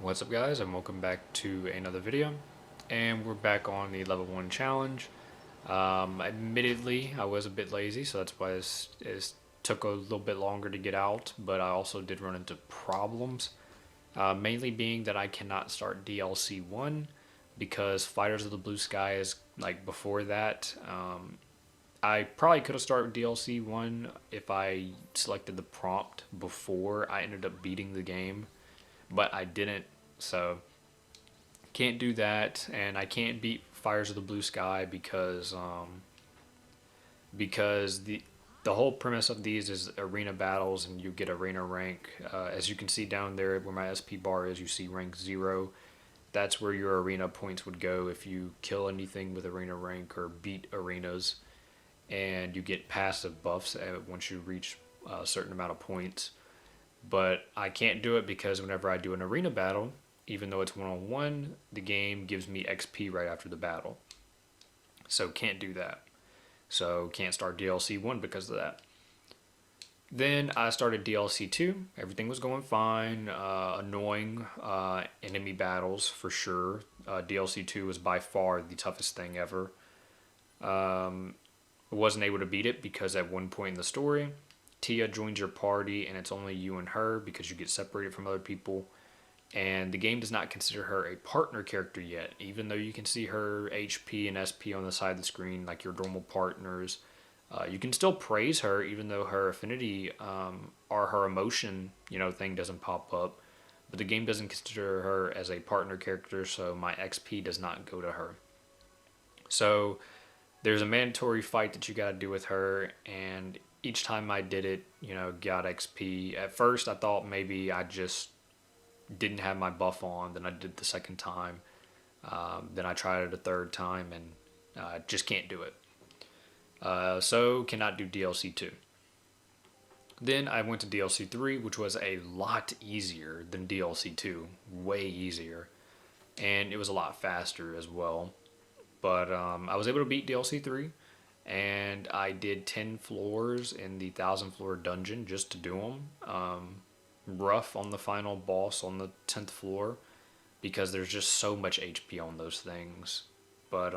What's up guys, and welcome back to another video. And we're back on the level 1 challenge. Admittedly, I was a bit lazy, so that's why it took a little bit longer to get out, but I also did run into problems. Mainly being that I cannot start DLC 1 because Fighters of the Blue Sky is like before that. I probably could have started DLC 1 if I selected the prompt before I ended up beating the game, but I didn't, so can't do that. And I can't beat Fires of the Blue Sky because the whole premise of these is arena battles, and you get arena rank. As you can see down there where my SP bar is, you see rank 0. That's where your arena points would go if you kill anything with arena rank or beat arenas, and you get passive buffs once you reach a certain amount of points. But I can't do it because whenever I do an arena battle, even though it's one-on-one, the game gives me XP right after the battle. So can't do that. So can't start DLC 1 because of that. Then I started DLC 2. Everything was going fine. Annoying enemy battles for sure. DLC 2 was by far the toughest thing ever. I wasn't able to beat it because at one point in the story, Tia joins your party and it's only you and her because you get separated from other people. And the game does not consider her a partner character yet, even though you can see her HP and SP on the side of the screen like your normal partners. You can still praise her even though her affinity or her emotion thing doesn't pop up. But the game doesn't consider her as a partner character, so my XP does not go to her. So there's a mandatory fight that you gotta do with her, and each time I did it, got XP. At first I thought maybe I just didn't have my buff on. Then I did the second time. Then I tried it a third time, and just can't do it. So cannot do DLC 2. Then I went to DLC 3, which was a lot easier than DLC 2. Way easier. And it was a lot faster as well. But I was able to beat DLC 3. And I did 10 floors in the 1,000 floor dungeon just to do them. Rough on the final boss on the 10th floor because there's just so much HP on those things. But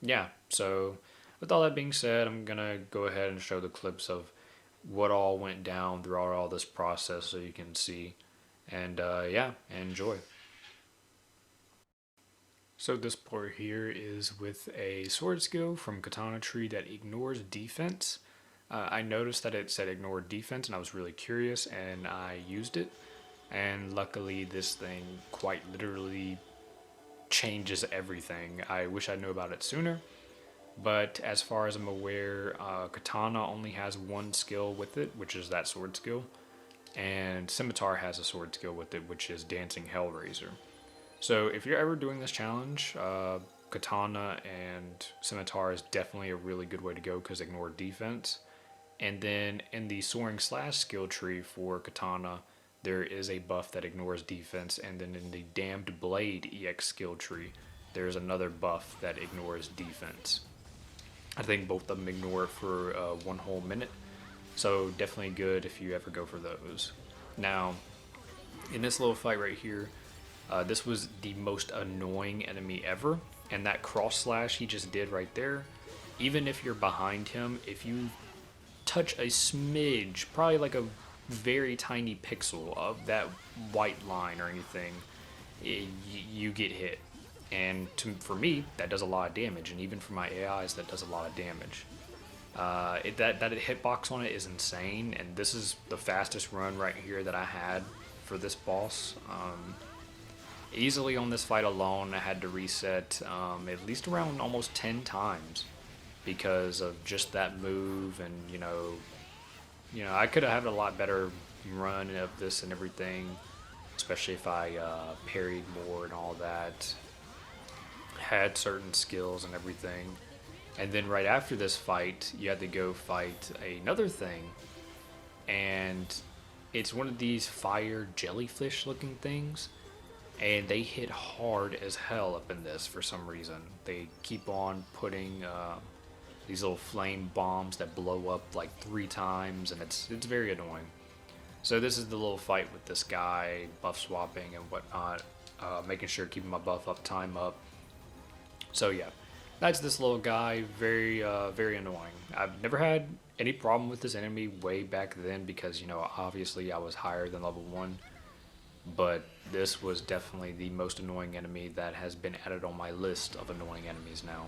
yeah, so with all that being said, I'm gonna go ahead and show the clips of what all went down throughout all this process so you can see. And yeah, enjoy. So this part here is with a sword skill from Katana Tree that ignores defense. I noticed that it said ignore defense, and I was really curious, and I used it. And luckily this thing quite literally changes everything. I wish I knew about it sooner. But as far as I'm aware, Katana only has one skill with it, which is that sword skill. And Scimitar has a sword skill with it, which is Dancing Hellraiser. So if you're ever doing this challenge, Katana and Scimitar is definitely a really good way to go because ignore defense. And then in the Soaring Slash skill tree for Katana, there is a buff that ignores defense. And then in the Damned Blade EX skill tree, there's another buff that ignores defense. I think both of them ignore it for 1 whole minute. So definitely good if you ever go for those. Now, in this little fight right here, this was the most annoying enemy ever, and that cross slash he just did right there, even if you're behind him, if you touch a smidge, probably like a very tiny pixel of that white line or anything, you get hit. And for me, that does a lot of damage, and even for my AIs, that does a lot of damage. That hitbox on it is insane, and this is the fastest run right here that I had for this boss. Easily on this fight alone, I had to reset at least around almost 10 times because of just that move. And I could have had a lot better run of this and everything, especially if I parried more and all that, had certain skills and everything. And then right after this fight, you had to go fight another thing, and it's one of these fire jellyfish looking things. And they hit hard as hell up in this for some reason. They keep on putting these little flame bombs that blow up like 3 times, and it's very annoying. So this is the little fight with this guy, buff swapping and whatnot, making sure keeping my buff up, time up. So yeah, that's this little guy. Very annoying. I've never had any problem with this enemy way back then because obviously I was higher than level 1, but this was definitely the most annoying enemy that has been added on my list of annoying enemies now.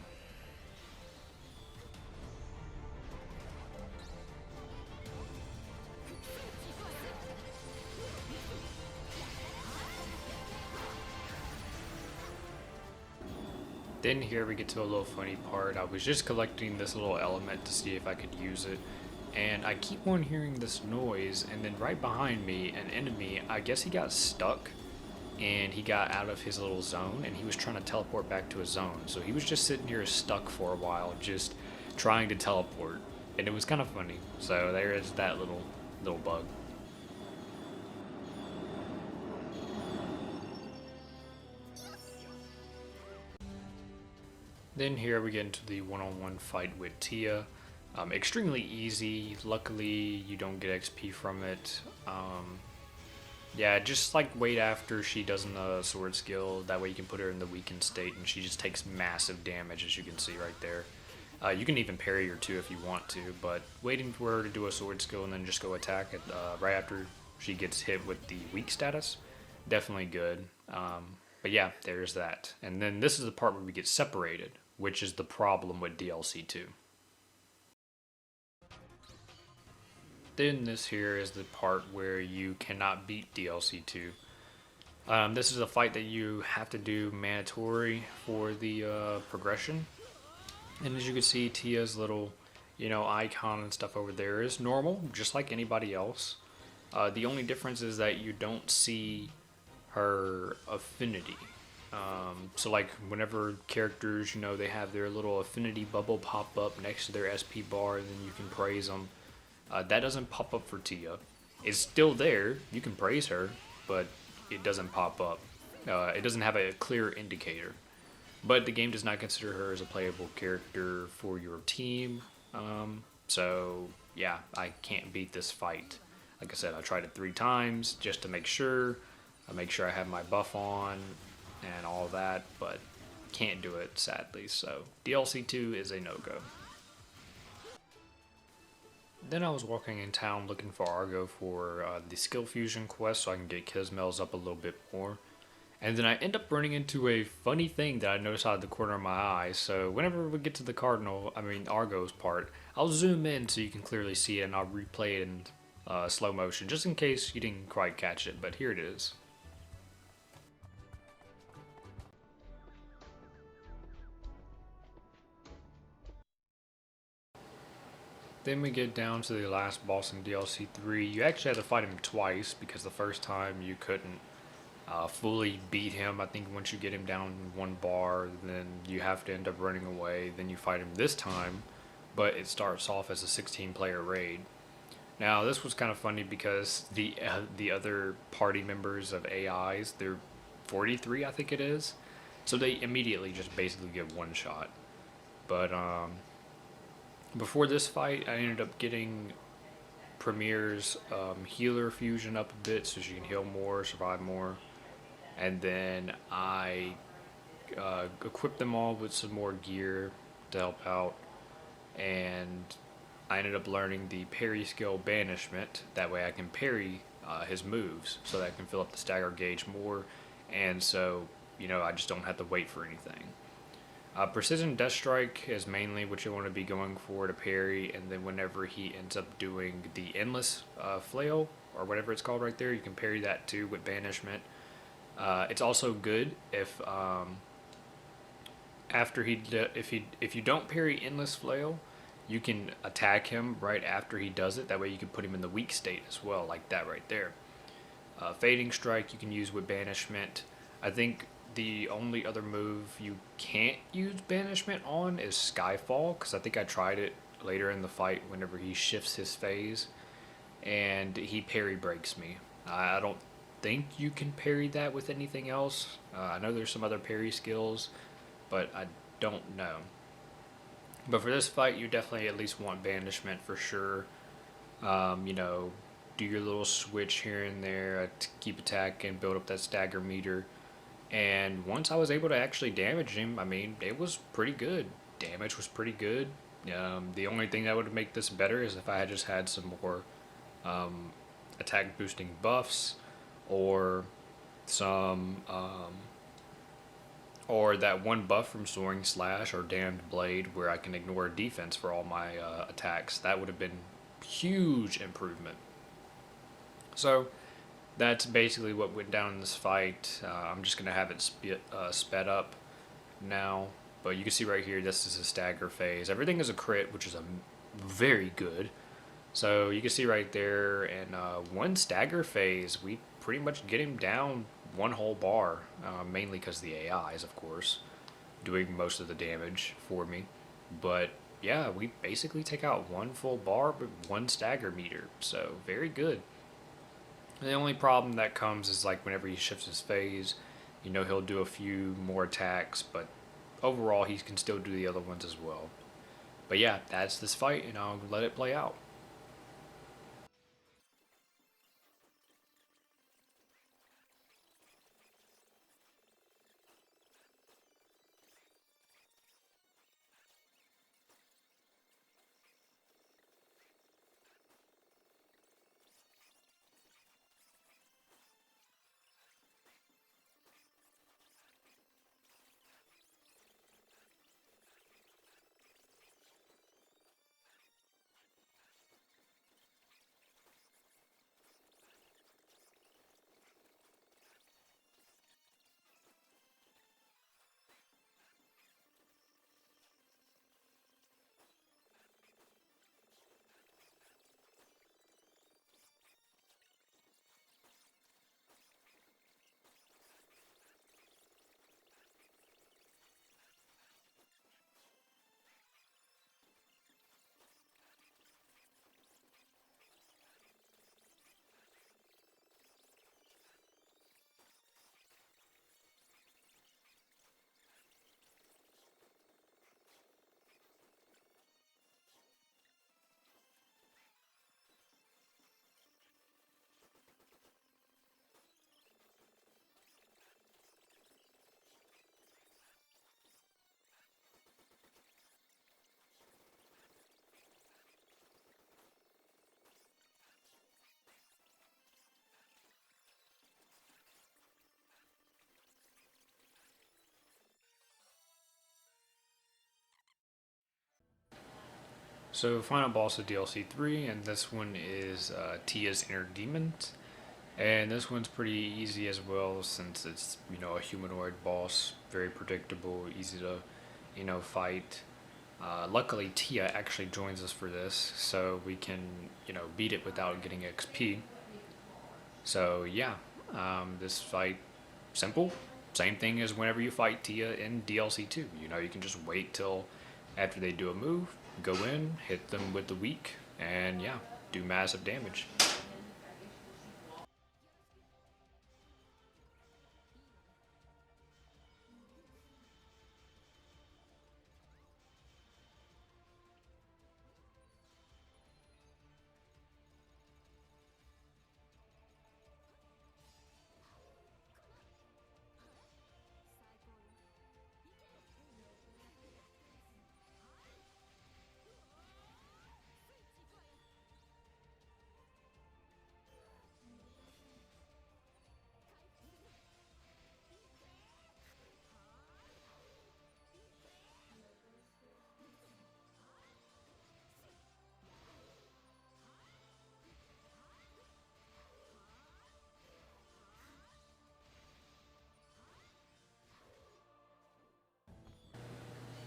Then here we get to a little funny part. I was just collecting this little element to see if I could use it, and I keep on hearing this noise, and then right behind me, an enemy, I guess he got stuck, and he got out of his little zone, and he was trying to teleport back to his zone. So he was just sitting here stuck for a while, just trying to teleport, and it was kind of funny. So there is that little bug. Then here we get into the one-on-one fight with Tia. Extremely easy. Luckily, you don't get XP from it. Yeah, just like wait after she does a sword skill. That way you can put her in the weakened state, and she just takes massive damage, as you can see right there. You can even parry her too if you want to, but waiting for her to do a sword skill and then just go attack it right after she gets hit with the weak status, definitely good. But yeah, there's that. And then this is the part where we get separated, which is the problem with DLC 2. Then this here is the part where you cannot beat DLC 2. This is a fight that you have to do mandatory for the progression. And as you can see, Tia's little, icon and stuff over there is normal, just like anybody else. The only difference is that you don't see her affinity. So like whenever characters, they have their little affinity bubble pop up next to their SP bar, and then you can praise them. That doesn't pop up for Tia. It's still there. You can praise her, but it doesn't pop up. It doesn't have a clear indicator. But the game does not consider her as a playable character for your team. So yeah, I can't beat this fight. Like I said, I tried it 3 times just to make sure. I make sure I have my buff on and all that, but can't do it sadly. So DLC 2 is a no-go. Then I was walking in town looking for Argo for the skill fusion quest so I can get Kismel's up a little bit more. And then I end up running into a funny thing that I noticed out of the corner of my eye. So whenever we get to the Argo's part, I'll zoom in so you can clearly see it, and I'll replay it in slow motion just in case you didn't quite catch it, but here it is. Then we get down to the last boss in DLC 3. You actually had to fight him twice because the first time you couldn't fully beat him. I think once you get him down in 1 bar, then you have to end up running away. Then you fight him this time, but it starts off as a 16-player raid. Now this was kind of funny because the other party members of AIs, they're 43, I think it is, so they immediately just basically get one shot. But before this fight, I ended up getting Premier's healer fusion up a bit so she can heal more, survive more. And then I equipped them all with some more gear to help out. And I ended up learning the parry skill Banishment. That way I can parry his moves so that I can fill up the stagger gauge more. And so, I just don't have to wait for anything. Precision Death Strike is mainly what you want to be going for to parry, and then whenever he ends up doing the Endless Flail, or whatever it's called right there, you can parry that too with Banishment. It's also good if if you don't parry Endless Flail, you can attack him right after he does it. That way you can put him in the weak state as well, like that right there. Fading Strike you can use with Banishment. I think the only other move you can't use Banishment on is Skyfall, because I think I tried it later in the fight whenever he shifts his phase, and he parry breaks me. I don't think you can parry that with anything else. I know there's some other parry skills, but I don't know. But for this fight, you definitely at least want Banishment for sure. do your little switch here and there to keep attacking, build up that stagger meter. And once I was able to actually damage him, I mean, it was pretty good. Damage was pretty good. The only thing that would make this better is if I had just had some more attack boosting buffs, or some or that one buff from Soaring Slash or Damned Blade where I can ignore defense for all my attacks. That would have been huge improvement. So that's basically what went down in this fight. I'm just gonna have it sped up now, but you can see right here this is a stagger phase. Everything is a crit, which is a very good. So you can see right there, in one stagger phase, we pretty much get him down one whole bar, mainly because the AIs, of course, doing most of the damage for me. But yeah, we basically take out one full bar with one stagger meter, so very good. The only problem that comes is like whenever he shifts his phase, he'll do a few more attacks, but overall he can still do the other ones as well. But yeah, that's this fight, and I'll let it play out. So final boss of DLC 3, and this one is Tia's Inner Demons. And this one's pretty easy as well, since it's a humanoid boss, very predictable, easy to fight. Luckily, Tia actually joins us for this, so we can beat it without getting XP. So yeah, this fight simple, same thing as whenever you fight Tia in DLC 2. You can just wait till after they do a move, go in, hit them with the weak, and yeah, do massive damage.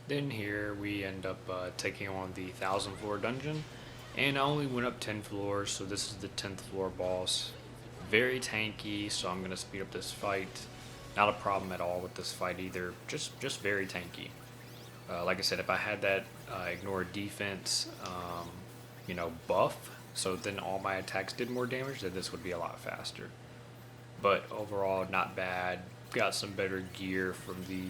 Then here we end up taking on the 1,000 floor dungeon, and I only went up 10 floors, so this is the 10th floor boss. Very tanky, so I'm gonna speed up this fight. Not a problem at all with this fight either. Just very tanky. Like I said, if I had that ignore defense, buff, so then all my attacks did more damage, then this would be a lot faster. But overall, not bad. Got some better gear from the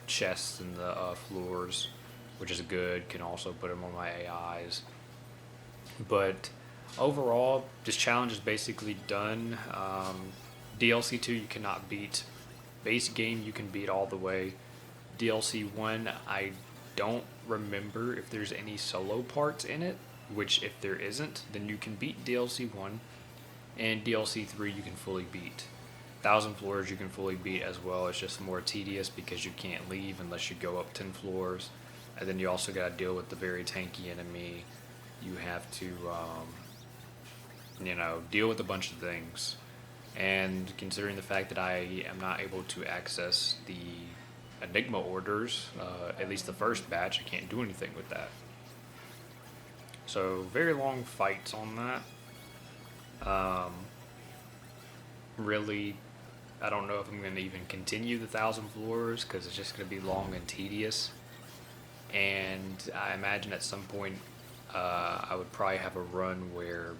chests and the floors, which is good. Can also put them on my AIs. But Overall, this challenge is basically done. DLC 2 you cannot beat. Base game you can beat all the way. DLC 1 I don't remember if there's any solo parts in it, which if there isn't, then you can beat DLC 1, and DLC 3 you can fully beat. 1,000 floors you can fully beat as well. It's just more tedious because you can't leave unless you go up 10 floors. And then you also got to deal with the very tanky enemy. You have to, deal with a bunch of things. And considering the fact that I am not able to access the Enigma orders, at least the first batch, I can't do anything with that. So, very long fights on that. Really, I don't know if I'm going to even continue the 1,000 floors because it's just going to be long and tedious. And I imagine at some point I would probably have a run where,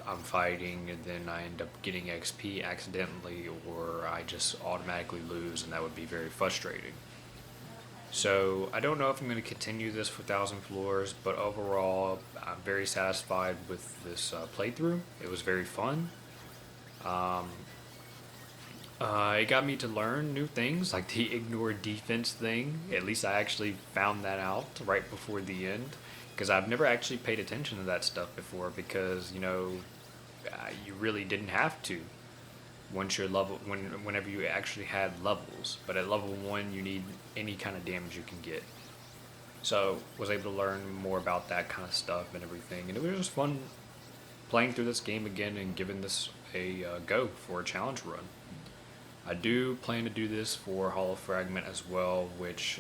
I'm fighting and then I end up getting XP accidentally, or I just automatically lose, and that would be very frustrating. So I don't know if I'm going to continue this for 1,000 floors, but overall I'm very satisfied with this playthrough. It was very fun. It got me to learn new things, like the ignore defense thing. At least I actually found that out right before the end, because I've never actually paid attention to that stuff before, because, you really didn't have to once you're whenever you actually had levels. But at level 1, you need any kind of damage you can get. So, was able to learn more about that kind of stuff and everything. And it was just fun playing through this game again and giving this a go for a challenge run. I do plan to do this for Hollow Fragment as well, which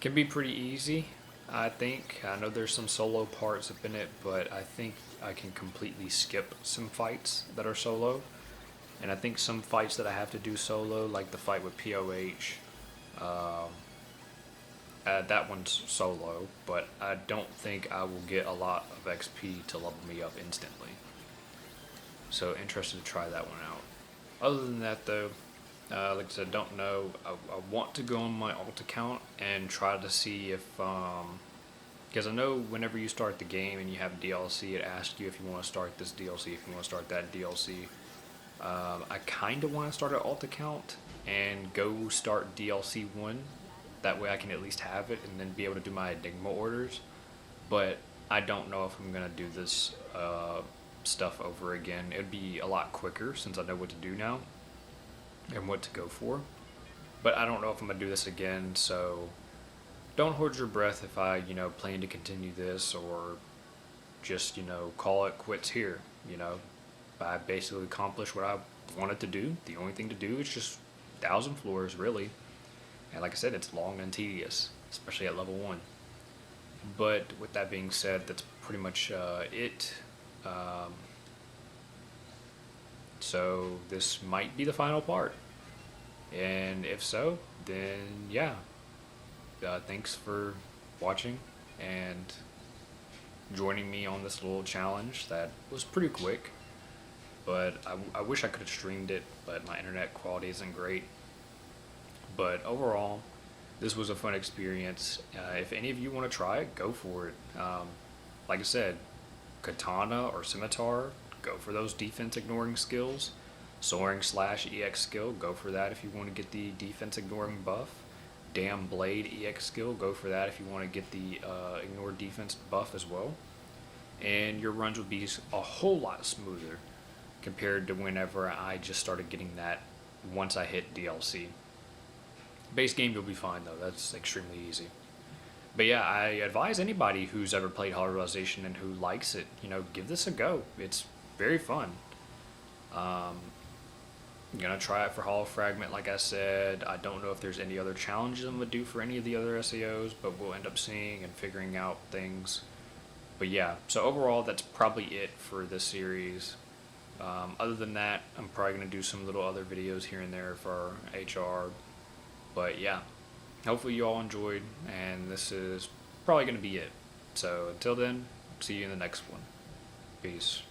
can be pretty easy, I think. I know there's some solo parts up in it, but I think I can completely skip some fights that are solo. And I think some fights that I have to do solo, like the fight with POH, that one's solo, but I don't think I will get a lot of XP to level me up instantly. So interested to try that one out. Other than that though, like I said, don't know. I want to go on my alt account and try to see if, because I know whenever you start the game and you have DLC, it asks you if you want to start this DLC, if you want to start that DLC. I kind of want to start an alt account and go start DLC 1. That way I can at least have it and then be able to do my Enigma orders. But I don't know if I'm going to do this stuff over again. It'd be a lot quicker since I know what to do now and what to go for. But I don't know if I'm going to do this again, so don't hold your breath if I, plan to continue this, or just, call it quits here. I basically accomplished what I wanted to do. The only thing to do is just 1,000 floors, really. And like I said, it's long and tedious, especially at level 1. But with that being said, that's pretty much it. So this might be the final part. And if so, then yeah. Thanks for watching and joining me on this little challenge that was pretty quick. But I wish I could have streamed it, but my internet quality isn't great. But overall, this was a fun experience. If any of you want to try it, go for it. Like I said, Katana or Scimitar, go for those defense ignoring skills. Soaring / EX skill, go for that if you want to get the defense ignoring buff. Damn Blade EX skill, go for that if you want to get the ignore defense buff as well. And your runs would be a whole lot smoother compared to whenever I just started getting that once I hit DLC. Base game you'll be fine though, that's extremely easy. But yeah, I advise anybody who's ever played Hollow Realization and who likes it, give this a go. It's very fun. I'm gonna try it for Hollow Fragment, like I said. I don't know if there's any other challenges I'm gonna do for any of the other SAOs, but we'll end up seeing and figuring out things. But yeah, so overall, that's probably it for this series. Other than that, I'm probably gonna do some little other videos here and there for HR. But yeah, hopefully you all enjoyed, and this is probably gonna be it. So until then, see you in the next one. Peace.